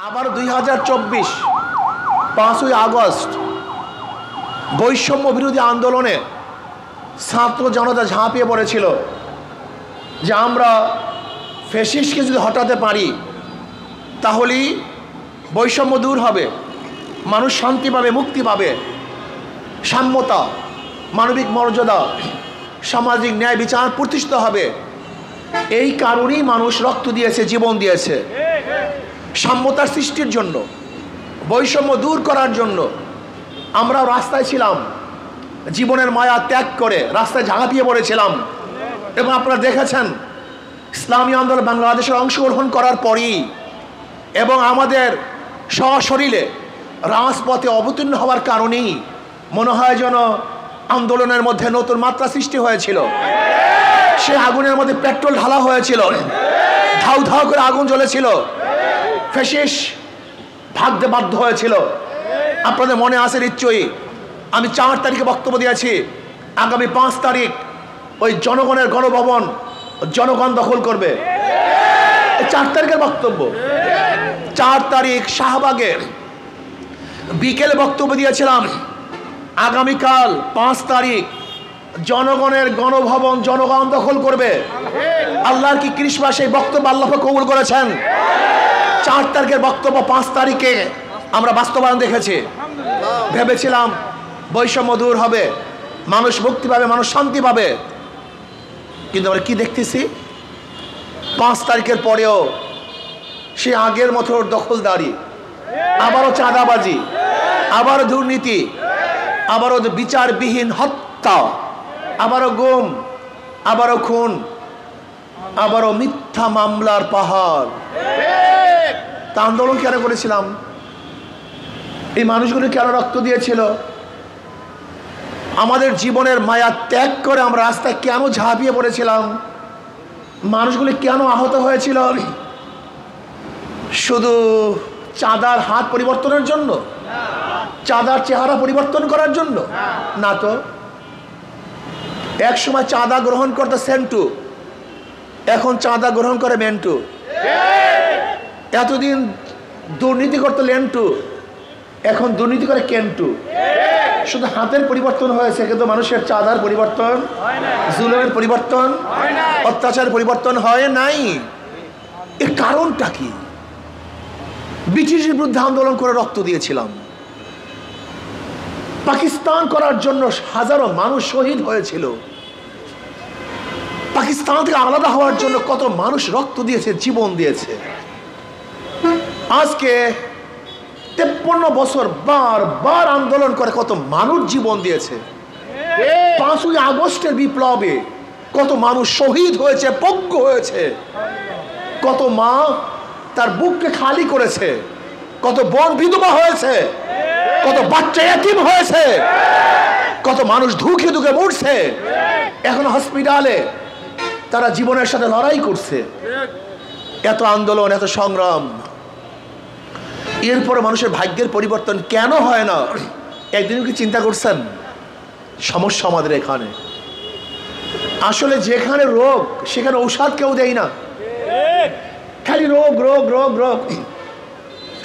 আবার 2024 5ই আগস্ট বৈষম্য বিরোধী আন্দোলনে ছাত্র জনতা ঝাঁপিয়ে পড়েছিল যে আমরা ফ্যাসিস্টকে যদি হটাতে পারি তাহলেই বৈষম্য দূর হবে, মানুষ শান্তি পাবে, মুক্তি পাবে, সাম্যতা, মানবিক মর্যাদা, সামাজিক ন্যায় বিচার প্রতিষ্ঠিত হবে। এই কারণেই মানুষ রক্ত দিয়েছে, জীবন দিয়েছে, সাম্যতার সৃষ্টির জন্য, বৈষম্য দূর করার জন্য। আমরা রাস্তায় ছিলাম, জীবনের মায়া ত্যাগ করে রাস্তায় ঝাঁপিয়ে পড়েছিলাম। এবং আপনারা দেখেছেন ইসলামী আন্দোলন বাংলাদেশের অংশগ্রহণ করার পরই এবং আমাদের সশরীরে রাজপথে অবতীর্ণ হওয়ার কারণেই মনে হয় যেন আন্দোলনের মধ্যে নতুন মাত্রা সৃষ্টি হয়েছিল। সে আগুনের মধ্যে পেট্রোল ঢালা হয়েছিল, ধাউ ধাউ করে আগুন জ্বলেছিল, ফ্যাসিস্ট ভাগতে বাধ্য হয়েছিল। আপনাদের মনে আছে নিশ্চয়ই, আমি 4 তারিখে বক্তব্য দিয়েছি, আগামী 5 তারিখ ওই জনগণের গণভবন জনগণ দখল করবে। 4 তারিখের বক্তব্য। 4 তারিখ শাহবাগে বিকেলে বক্তব্য দিয়েছিলাম, আগামীকাল 5 তারিখ জনগণের গণভবন জনগণ দখল করবে। আল্লাহর কি কৃষ্ণা সেই বক্তব্য আল্লাহ কবুল করেছেন। 4 তারিখের বক্তব্য 5 তারিখে আমরা বাস্তবায়ন দেখেছি। ভেবেছিলাম বৈষম্য দূর হবে, মানুষ মুক্তি পাবে, মানুষ শান্তি পাবে, কিন্তু আমরা কি দেখতেছি 5 তারিখের পরেও সে আগের মতো দখলদারি, আবারও চাঁদাবাজি, আবারও দুর্নীতি, আবারও বিচারবিহীন হত্যা, আবারও গুম, আবারও খুন, আবারও মিথ্যা মামলার পাহাড়। তা আন্দোলন কেন করেছিলাম? এই মানুষগুলো কেন রক্ত দিয়েছিল? আমাদের জীবনের মায়া ত্যাগ করে আমরা রাস্তায় কেন ঝাঁপিয়ে পড়েছিলাম? মানুষগুলি কেন আহত হয়েছিল? শুধু চাঁদার হাত পরিবর্তনের জন্য, চাঁদার চেহারা পরিবর্তন করার জন্য না তো। এক সময় চাঁদা গ্রহণ করতে সেন্টু, এখন চাঁদা গ্রহণ করে মেন্টু। এতদিন দুর্নীতি করতে লেন্টু, এখন দুর্নীতি করে কেন্টু। শুধু হাতের পরিবর্তন হয়েছে, কিন্তু মানুষের চাঁদার পরিবর্তন, জুলুমের পরিবর্তন, অত্যাচারের পরিবর্তন হয় নাই। এর কারণটা কি? ব্রিটিশের বিরুদ্ধে আন্দোলন করে রক্ত দিয়েছিলাম, পাকিস্তান করার জন্য হাজারো মানুষ শহীদ হয়েছিল, পাকিস্তান থেকে আলাদা হওয়ার জন্য কত মানুষ রক্ত দিয়েছে, জীবন দিয়েছে। আজকে 53 বছর বারবার আন্দোলন করে কত মানুষ জীবন দিয়েছে। 5ই আগস্টের বিপ্লবে কত মানুষ শহীদ হয়েছে, পঙ্গ হয়েছে, কত মা তার বুককে খালি করেছে, কত বোন বিধবা হয়েছে, কত বাচ্চা এতিম হয়েছে, কত মানুষ ধুকে ধুকে মরছে, এখন হসপিটালে তারা জীবনের সাথে লড়াই করছে। এত আন্দোলন, এত সংগ্রাম, এরপরে মানুষের ভাগ্যের পরিবর্তন কেন হয় না? একদিনও কি চিন্তা করছেন? সমস্যা আমাদের এখানে। আসলে যেখানে রোগ সেখানে ঔষধ কেউ দেয় না, খালি রোগ রোগ রোগ রোগ,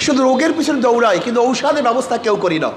শুধু রোগের পিছনে দৌড়ায়, কিন্তু ঔষধের ব্যবস্থা কেউ করি না।